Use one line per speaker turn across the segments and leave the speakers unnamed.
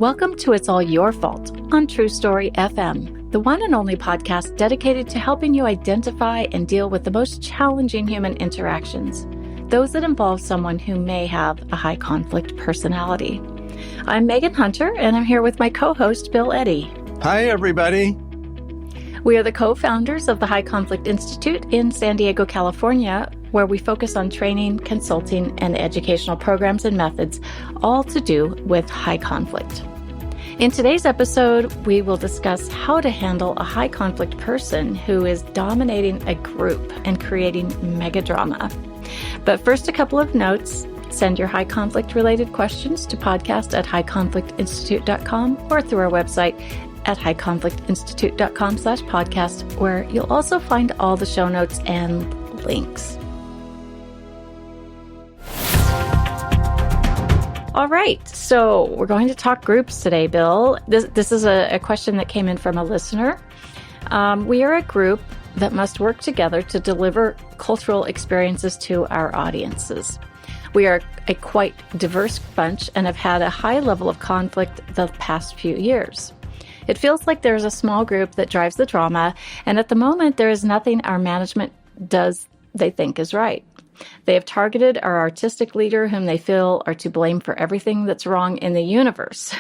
Welcome to It's All Your Fault on True Story FM, the one and only podcast dedicated to helping you identify and deal with the most challenging human interactions, those that involve someone who may have a high conflict personality. I'm Megan Hunter, and I'm here with my co-host, Bill Eddy.
Hi, everybody.
We are the co-founders of the High Conflict Institute in San Diego, California, where we focus on training, consulting, and educational programs and methods, all to do with high conflict. In today's episode, we will discuss how to handle a high conflict person who is dominating a group and creating mega drama. But first, a couple of notes. Send your high conflict related questions to podcast@highconflictinstitute.com or through our website at highconflictinstitute.com/podcast, where you'll also find all the show notes and links. All right, so we're going to talk groups today, Bill. This is a question that came in from a listener. We are a group that must work together to deliver cultural experiences to our audiences. We are a quite diverse bunch and have had a high level of conflict the past few years. It feels like there's a small group that drives the drama, and at the moment there is nothing our management does they think is right. They have targeted our artistic leader, whom they feel are to blame for everything that's wrong in the universe.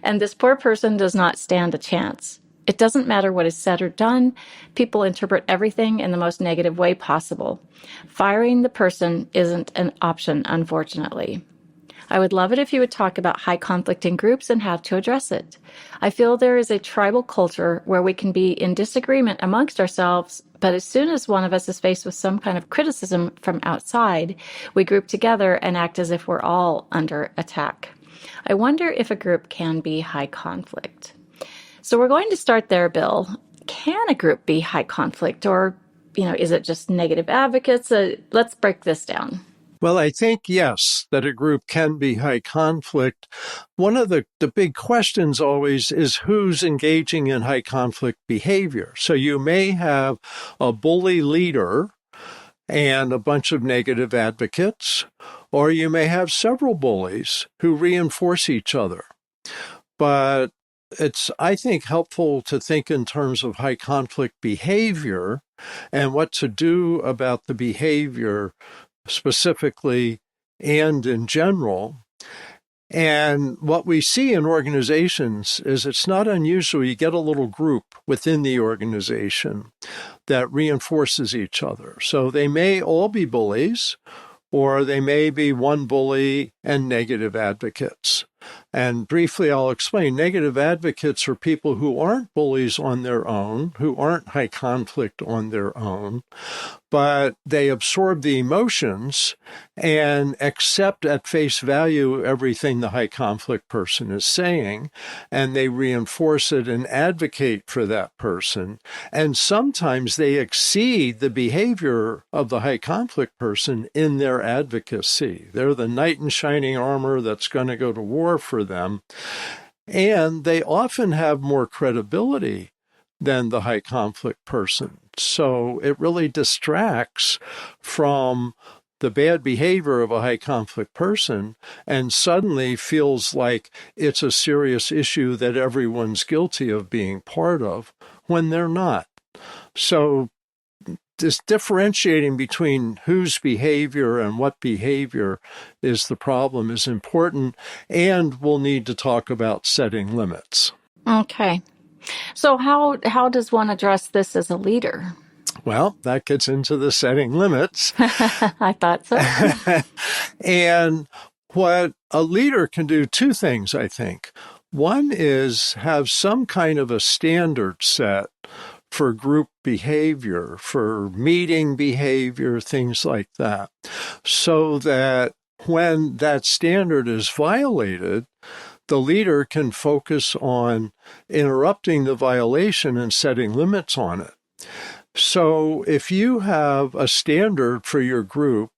And this poor person does not stand a chance. It doesn't matter what is said or done. People interpret everything in the most negative way possible. Firing the person isn't an option, unfortunately. I would love it if you would talk about high conflict in groups and how to address it. I feel there is a tribal culture where we can be in disagreement amongst ourselves, but as soon as one of us is faced with some kind of criticism from outside, we group together and act as if we're all under attack. I wonder if a group can be high conflict. So we're going to start there, Bill. Can a group be high conflict, or, is it just negative advocates? Let's break this down.
Well, I think, yes, that a group can be high conflict. One of the big questions always is who's engaging in high conflict behavior. So you may have a bully leader and a bunch of negative advocates, or you may have several bullies who reinforce each other. But it's, I think, helpful to think in terms of high conflict behavior and what to do about the behavior specifically and in general. And what we see in organizations is it's not unusual. You get a little group within the organization that reinforces each other. So they may all be bullies, or they may be one bully and negative advocates. And briefly, I'll explain. Negative advocates are people who aren't bullies on their own, who aren't high conflict on their own, but they absorb the emotions and accept at face value everything the high conflict person is saying, and they reinforce it and advocate for that person. And sometimes they exceed the behavior of the high conflict person in their advocacy. They're the knight in shining armor that's going to go to war for them. And they often have more credibility than the high conflict person. So it really distracts from the bad behavior of a high conflict person and suddenly feels like it's a serious issue that everyone's guilty of being part of when they're not. So this differentiating between whose behavior and what behavior is the problem is important, and we'll need to talk about setting limits.
Okay. So how does one address this as a leader?
Well, that gets into the setting limits.
I thought so.
And what a leader can do, two things, I think. One is have some kind of a standard set for group behavior, for meeting behavior, things like that, so that when that standard is violated, the leader can focus on interrupting the violation and setting limits on it. So if you have a standard for your group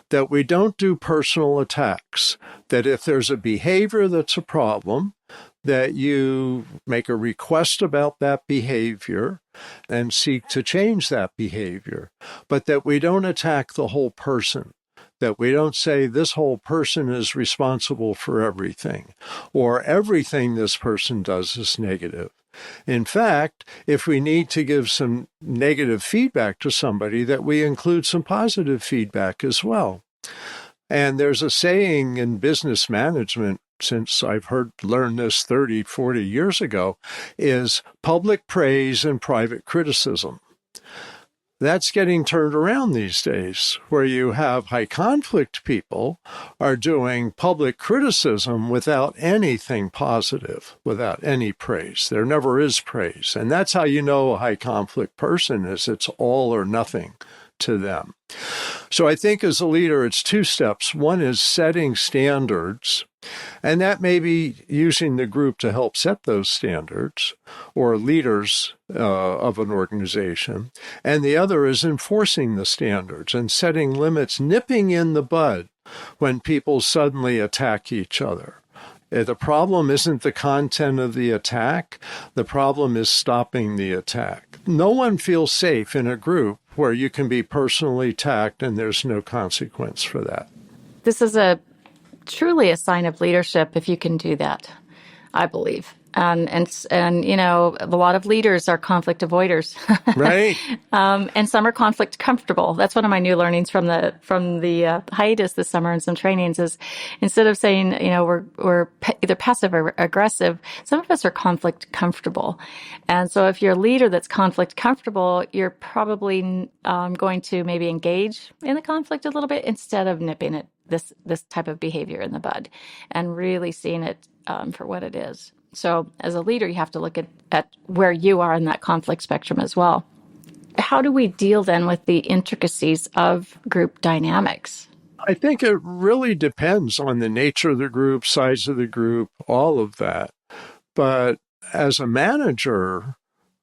that we don't do personal attacks, that if there's a behavior that's a problem, that you make a request about that behavior and seek to change that behavior, but that we don't attack the whole person, that we don't say this whole person is responsible for everything, or everything this person does is negative. In fact, if we need to give some negative feedback to somebody, that we include some positive feedback as well. And there's a saying in business management, since I've learned this 30, 40 years ago, is public praise and private criticism. That's getting turned around these days, where you have high conflict people are doing public criticism without anything positive, without any praise. There never is praise. And that's how you know a high conflict person is it's all or nothing to them. So I think as a leader, it's two steps. One is setting standards, and that may be using the group to help set those standards, or leaders of an organization. And the other is enforcing the standards and setting limits, nipping in the bud when people suddenly attack each other. The problem isn't the content of the attack. The problem is stopping the attack. No one feels safe in a group where you can be personally attacked and there's no consequence for that.
This is truly a sign of leadership if you can do that, I believe. And you know, a lot of leaders are conflict avoiders,
right?
And some are conflict comfortable. That's one of my new learnings from the hiatus this summer and some trainings is instead of saying, you know, we're either passive or aggressive, some of us are conflict comfortable. And so if you're a leader that's conflict comfortable, you're probably going to maybe engage in the conflict a little bit instead of nipping it this type of behavior in the bud and really seeing it for what it is. So as a leader, you have to look at where you are in that conflict spectrum as well. How do we deal then with the intricacies of group dynamics?
I think it really depends on the nature of the group, size of the group, all of that. But as a manager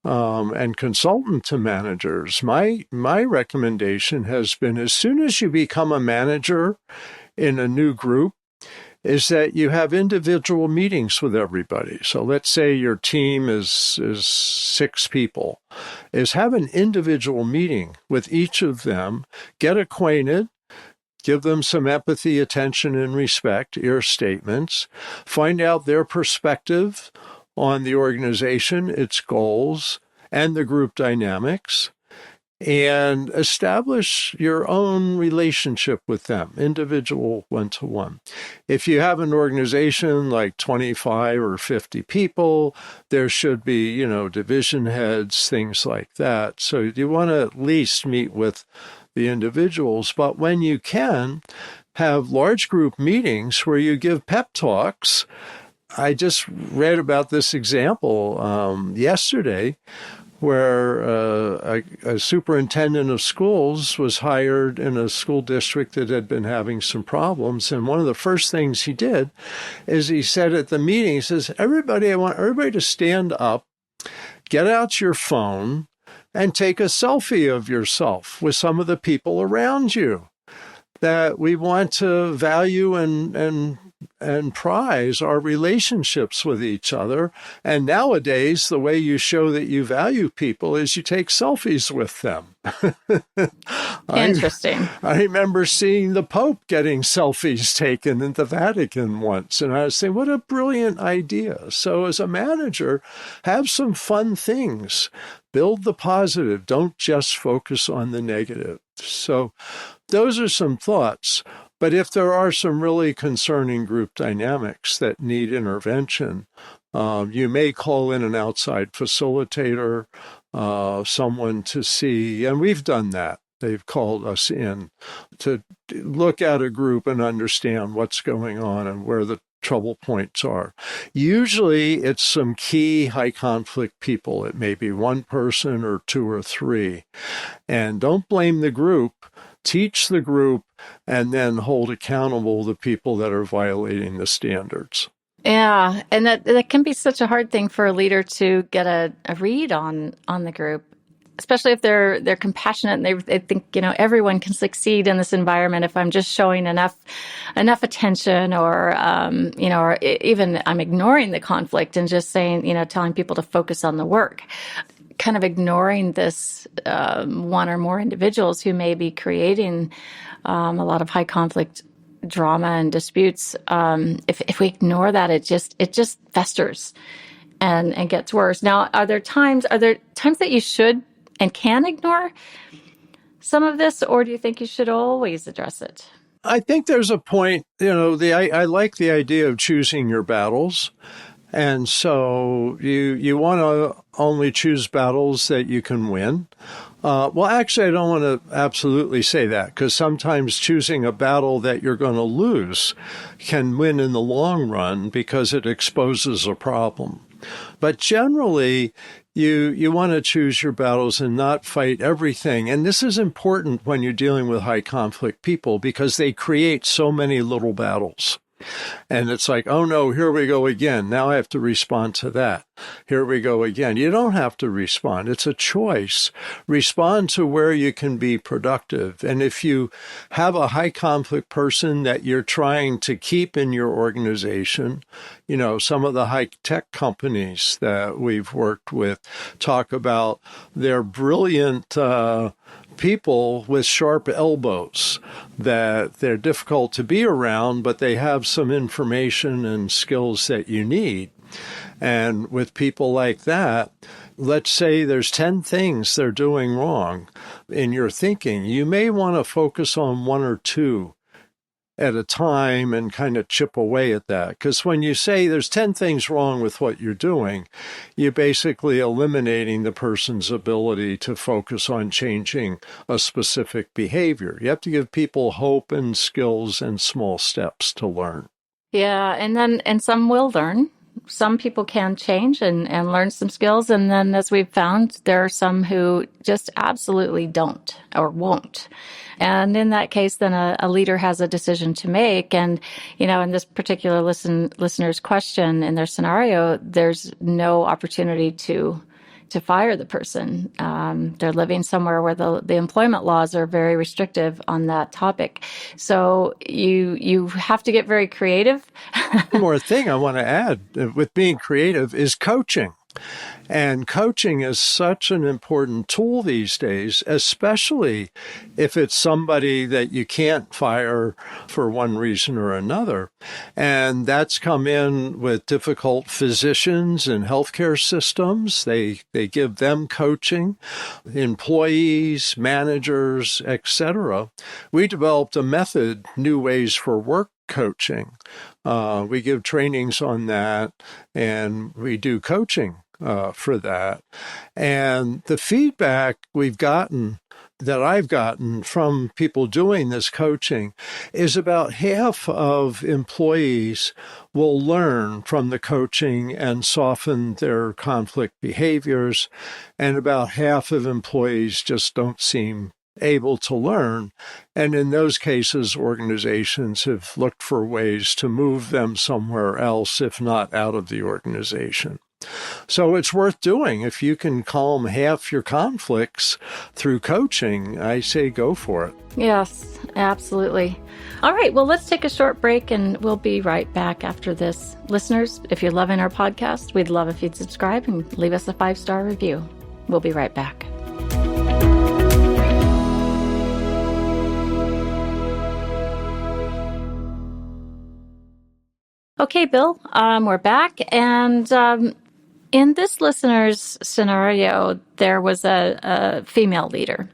and consultant to managers, my recommendation has been as soon as you become a manager in a new group, is that you have individual meetings with everybody. So let's say your team is 6 people, is have an individual meeting with each of them, get acquainted, give them some empathy, attention, and respect, ear statements, find out their perspective on the organization, its goals, and the group dynamics, and establish your own relationship with them, individual one-to-one. If you have an organization like 25 or 50 people, there should be, you know, division heads, things like that. So you want to at least meet with the individuals, but when you can, have large group meetings where you give pep talks. I just read about this example yesterday, where a superintendent of schools was hired in a school district that had been having some problems. And one of the first things he did is he said at the meeting, he says, everybody, I want everybody to stand up, get out your phone, and take a selfie of yourself with some of the people around you. That we want to value and prize our relationships with each other. And nowadays, the way you show that you value people is you take selfies with them.
Interesting.
I remember seeing the Pope getting selfies taken in the Vatican once. And I was saying, what a brilliant idea. So as a manager, have some fun things. Build the positive. Don't just focus on the negative. So those are some thoughts. But if there are some really concerning group dynamics that need intervention, you may call in an outside facilitator, someone to see, and we've done that. They've called us in to look at a group and understand what's going on and where the trouble points are. Usually it's some key high conflict people. It may be one person or 2 or 3. And don't blame the group. Teach the group and then hold accountable the people that are violating the standards.
Yeah, and that can be such a hard thing for a leader to get a read on the group, especially if they're compassionate and they think, you know, everyone can succeed in this environment if I'm just showing enough attention or, you know, or even I'm ignoring the conflict and just saying, you know, telling people to focus on the work. kind of ignoring this one or more individuals who may be creating a lot of high conflict drama and disputes, if we ignore that, it just festers and gets worse. Now, are there times that you should and can ignore some of this, or do you think you should always address it?
I think there's a point, I like the idea of choosing your battles. And so you want to only choose battles that you can win. Well, actually, I don't want to absolutely say that, because sometimes choosing a battle that you're going to lose can win in the long run because it exposes a problem. But generally, you want to choose your battles and not fight everything. And this is important when you're dealing with high conflict people, because they create so many little battles. And it's like, oh no, here we go again. Now I have to respond to that. Here we go again. You don't have to respond. It's a choice. Respond to where you can be productive. And if you have a high conflict person that you're trying to keep in your organization, some of the high tech companies that we've worked with talk about their brilliant people with sharp elbows, that they're difficult to be around, but they have some information and skills that you need. And with people like that, let's say there's 10 things they're doing wrong in your thinking. You may want to focus on one or two at a time and kind of chip away at that. Because when you say there's 10 things wrong with what you're doing, you're basically eliminating the person's ability to focus on changing a specific behavior. You have to give people hope and skills and small steps to learn.
Yeah, and some will learn. Some people can change and learn some skills. And then, as we've found, there are some who just absolutely don't or won't. And in that case, then a leader has a decision to make. And, in this particular listener's question, in their scenario, there's no opportunity to fire the person. They're living somewhere where the employment laws are very restrictive on that topic. So you have to get very creative.
One more thing I want to add with being creative is coaching. And coaching is such an important tool these days, especially if it's somebody that you can't fire for one reason or another. And that's come in with difficult physicians and healthcare systems. They give them coaching, employees, managers, etc. We developed a method, New Ways for Work coaching. We give trainings on that, and we do coaching for that. And the feedback that I've gotten from people doing this coaching is about half of employees will learn from the coaching and soften their conflict behaviors, and about half of employees just don't seem able to learn. And in those cases, organizations have looked for ways to move them somewhere else, if not out of the organization. So it's worth doing. If you can calm half your conflicts through coaching, I say go for it.
Yes, absolutely. All right, well, let's take a short break and we'll be right back after this. Listeners, if you're loving our podcast, we'd love if you'd subscribe and leave us a 5-star review. We'll be right back. Okay, Bill, we're back. And in this listener's scenario, there was a female leader.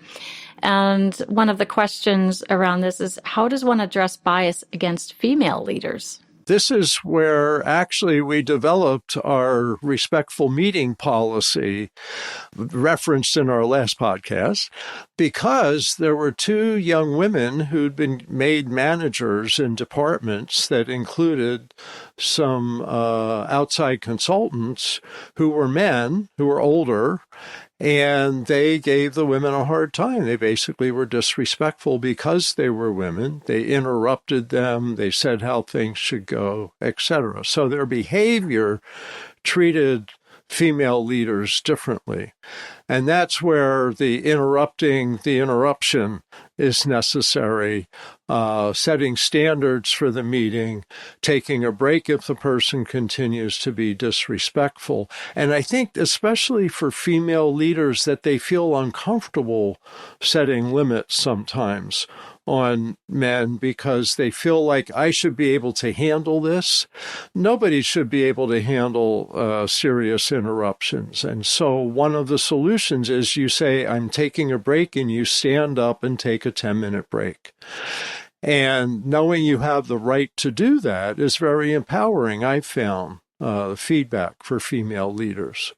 And one of the questions around this is, how does one address bias against female leaders?
This is where actually we developed our respectful meeting policy referenced in our last podcast, because there were 2 young women who'd been made managers in departments that included some outside consultants who were men, who were older, and they gave the women a hard time. They basically were disrespectful because they were women. They interrupted them. They said how things should go, etc. So their behavior treated female leaders differently. And that's where the interruption is necessary, setting standards for the meeting, taking a break if the person continues to be disrespectful. And I think especially for female leaders that they feel uncomfortable setting limits sometimes on men because they feel like I should be able to handle this. Nobody should be able to handle serious interruptions. And so one of the solutions is you say, I'm taking a break, and you stand up and take a 10-minute break. And knowing you have the right to do that is very empowering, I've found, feedback for female leaders.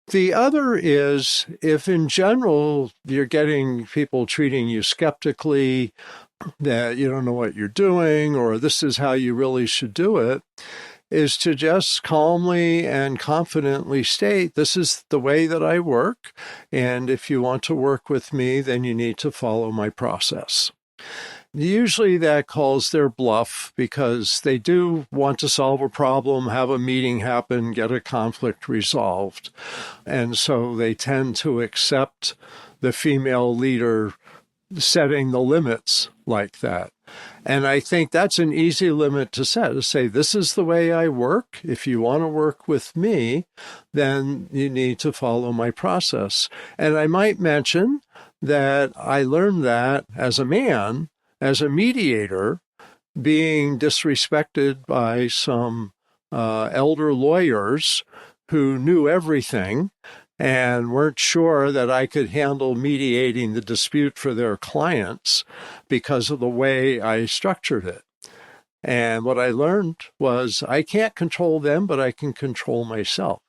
The other is if in general you're getting people treating you skeptically, that you don't know what you're doing, or this is how you really should do it, is to just calmly and confidently state, this is the way that I work, and if you want to work with me, then you need to follow my process. Usually that calls their bluff because they do want to solve a problem, have a meeting happen, get a conflict resolved. And so they tend to accept the female leader setting the limits like that. And I think that's an easy limit to set, to say, this is the way I work. If you want to work with me, then you need to follow my process. And I might mention that I learned that as a man, as a mediator, being disrespected by some elder lawyers who knew everything and weren't sure that I could handle mediating the dispute for their clients because of the way I structured it. And what I learned was I can't control them, but I can control myself.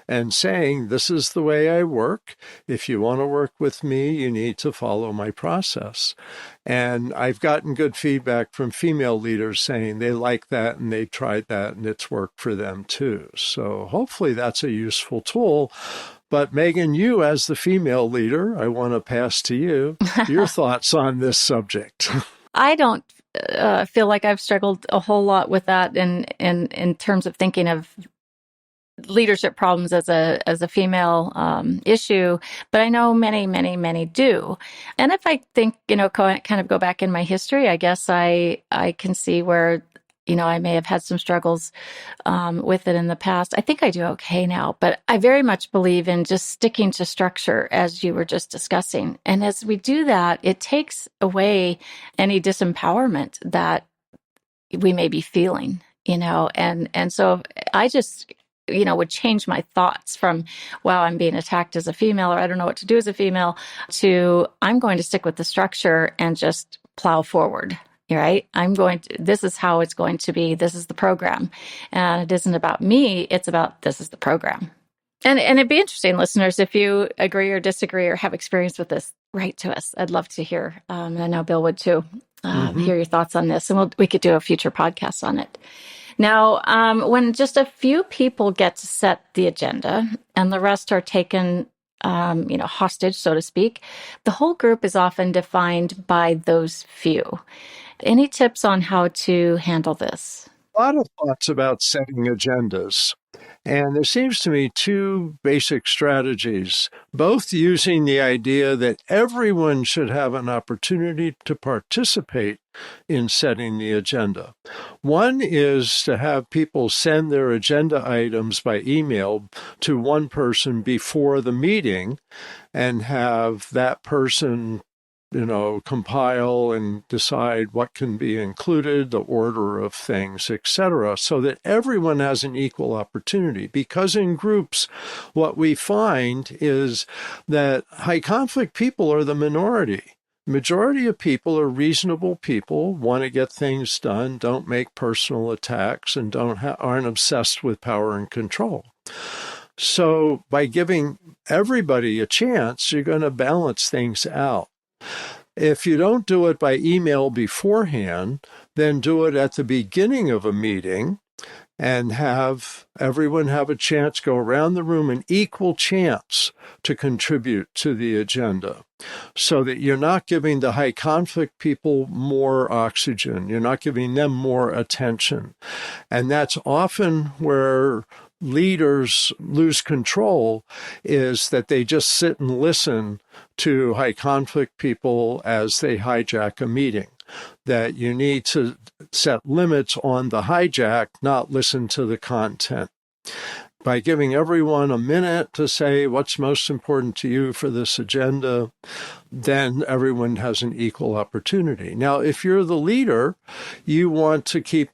And saying, this is the way I work. If you want to work with me, you need to follow my process. And I've gotten good feedback from female leaders saying they like that and they've tried that and it's worked for them too. So hopefully that's a useful tool. But Megan, you as the female leader, I want to pass to you your thoughts on this subject.
I don't feel like I've struggled a whole lot with that in terms of thinking of leadership problems as a female issue, but I know many do. And if I think, kind of go back in my history, I guess I can see where, I may have had some struggles with it in the past. I think I do okay now, but I very much believe in just sticking to structure, as you were just discussing. And as we do that, it takes away any disempowerment that we may be feeling, and so I just would change my thoughts from, wow, I'm being attacked as a female, or I don't know what to do as a female, to I'm going to stick with the structure and just plow forward, right? This is how it's going to be. This is the program. And it isn't about me. It's about, this is the program. And it'd be interesting, listeners, if you agree or disagree or have experience with this, write to us. I'd love to hear. I know Bill would too, hear your thoughts on this. And we could do a future podcast on it. Now, when just a few people get to set the agenda and the rest are taken, hostage, so to speak, the whole group is often defined by those few. Any tips on how to handle this?
A lot of thoughts about setting agendas. And there seems to me two basic strategies, both using the idea that everyone should have an opportunity to participate in setting the agenda. One is to have people send their agenda items by email to one person before the meeting and have that person compile and decide what can be included, the order of things, etc., so that everyone has an equal opportunity. Because in groups, what we find is that high conflict people are the minority. Majority of people are reasonable people, want to get things done, don't make personal attacks, and aren't obsessed with power and control. So by giving everybody a chance, you're going to balance things out. If you don't do it by email beforehand, then do it at the beginning of a meeting and have everyone have a chance, go around the room, an equal chance to contribute to the agenda, so that you're not giving the high conflict people more oxygen. You're not giving them more attention. And that's often where leaders lose control is that they just sit and listen to high conflict people as they hijack a meeting. That you need to set limits on the hijack, not listen to the content. By giving everyone a minute to say what's most important to you for this agenda, then everyone has an equal opportunity. Now, if you're the leader, you want to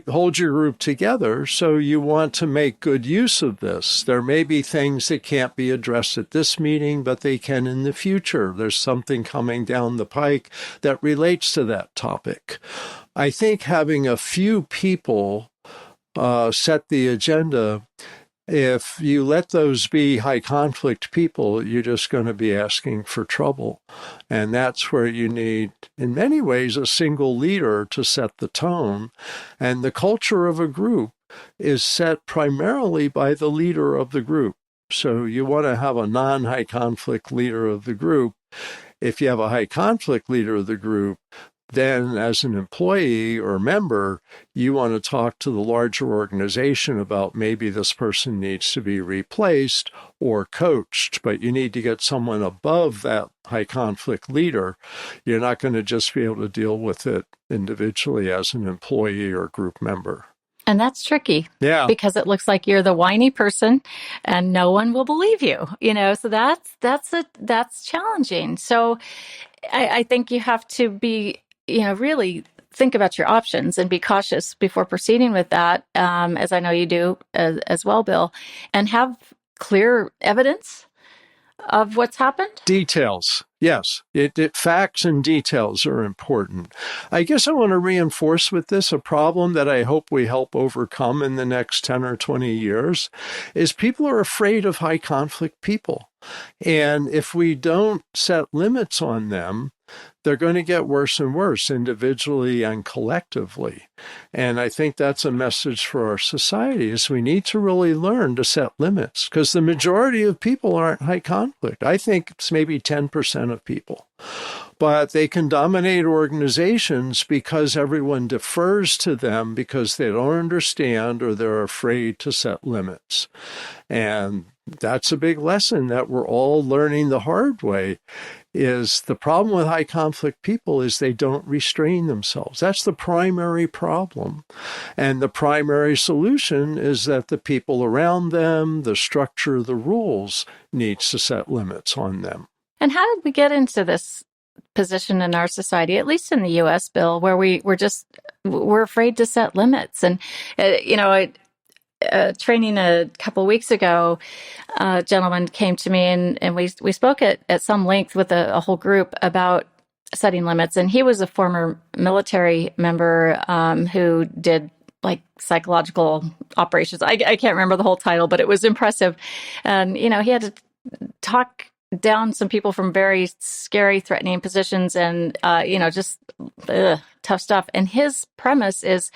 hold your group together, so you want to make good use of this. There may be things that can't be addressed at this meeting, but they can in the future. There's something coming down the pike that relates to that topic. I think having a few people set the agenda, if you let those be high conflict people, you're just going to be asking for trouble. And that's where you need, in many ways, a single leader to set the tone. And the culture of a group is set primarily by the leader of the group. So you want to have a non-high conflict leader of the group. If you have a high conflict leader of the group, then as an employee or member, you want to talk to the larger organization about maybe this person needs to be replaced or coached, but you need to get someone above that high conflict leader. You're not going to just be able to deal with it individually as an employee or group member.
And that's tricky.
Yeah.
Because it looks like you're the whiny person and no one will believe you, so that's challenging. So I think you have to be, really think about your options and be cautious before proceeding with that, as I know you do as well, Bill, and have clear evidence of what's happened?
Details. Yes. Facts and details are important. I guess I want to reinforce with this a problem that I hope we help overcome in the next 10 or 20 years is people are afraid of high conflict people. And if we don't set limits on them, they're going to get worse and worse individually and collectively. And I think that's a message for our society is we need to really learn to set limits because the majority of people aren't high conflict. I think it's maybe 10% of people. But they can dominate organizations because everyone defers to them because they don't understand or they're afraid to set limits. And that's a big lesson that we're all learning the hard way is the problem with high conflict people is they don't restrain themselves. That's the primary problem. And the primary solution is that the people around them, the structure, the rules needs to set limits on them.
And how did we get into this position in our society, at least in the U.S., Bill, where we're afraid to set limits? And, training a couple of weeks ago, a gentleman came to me and we spoke at some length with a whole group about setting limits. And he was a former military member who did like psychological operations. I can't remember the whole title, but it was impressive. And, he had to talk down some people from very scary, threatening positions and, just tough stuff. And his premise is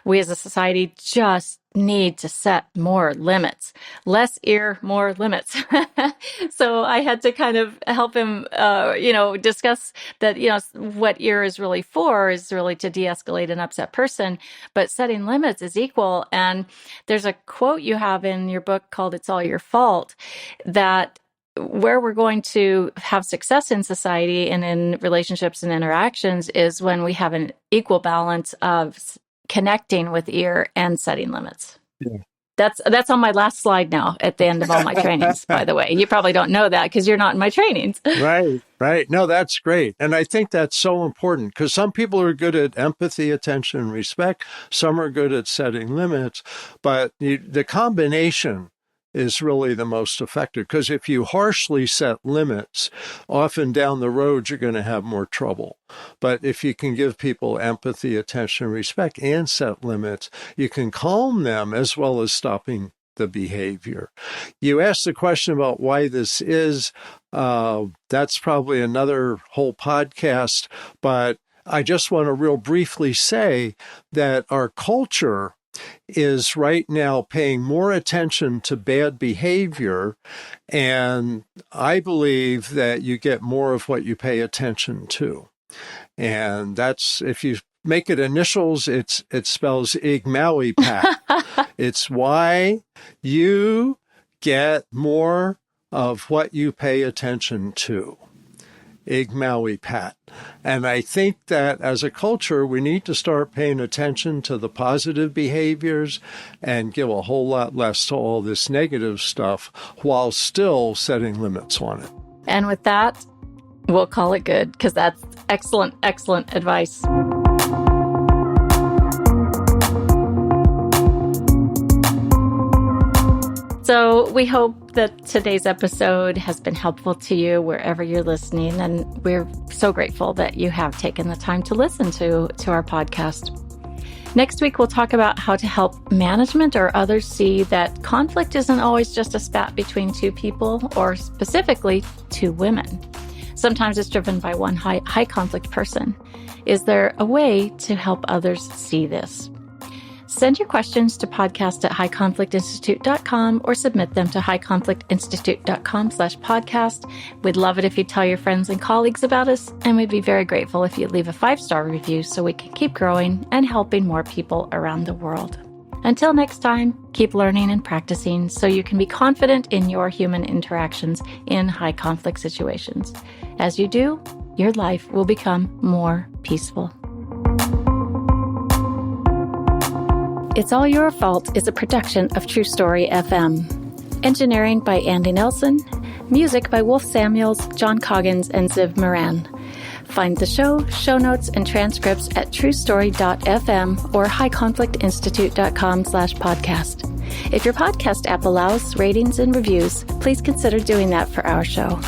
we as a society just need to set more limits, less ear, more limits. So I had to kind of help him, discuss that, what ear is really for is really to de-escalate an upset person, but setting limits is equal. And there's a quote you have in your book called It's All Your Fault that where we're going to have success in society and in relationships and interactions is when we have an equal balance of connecting with ear and setting limits.
Yeah.
That's on my last slide now at the end of all my trainings, by the way. You probably don't know that because you're not in my trainings.
Right. No, that's great. And I think that's so important because some people are good at empathy, attention, and respect. Some are good at setting limits. But the combination is really the most effective because if you harshly set limits, often down the road, you're going to have more trouble. But if you can give people empathy, attention, respect, and set limits, you can calm them as well as stopping the behavior. You asked the question about why this is. That's probably another whole podcast, but I just want to real briefly say that our culture is right now paying more attention to bad behavior. And I believe that you get more of what you pay attention to. And that's if you make it initials, it spells IGMAWIPAT. It's why you get more of what you pay attention to. IGMAWIPAT. And I think that as a culture, we need to start paying attention to the positive behaviors and give a whole lot less to all this negative stuff while still setting limits on it.
And with that, we'll call it good, because that's excellent, excellent advice. So we hope that today's episode has been helpful to you wherever you're listening. And we're so grateful that you have taken the time to listen to our podcast. Next week, we'll talk about how to help management or others see that conflict isn't always just a spat between two people, or specifically two women. Sometimes it's driven by one high conflict person. Is there a way to help others see this? Send your questions to podcast@highconflictinstitute.com or submit them to highconflictinstitute.com/podcast. We'd love it if you'd tell your friends and colleagues about us, and we'd be very grateful if you'd leave a 5-star review so we can keep growing and helping more people around the world. Until next time, keep learning and practicing so you can be confident in your human interactions in high conflict situations. As you do, your life will become more peaceful. It's All Your Fault is a production of True Story FM. Engineering by Andy Nelson. Music by Wolf Samuels, John Coggins, and Ziv Moran. Find the show notes, and transcripts at truestory.fm or highconflictinstitute.com/podcast. If your podcast app allows ratings and reviews, please consider doing that for our show.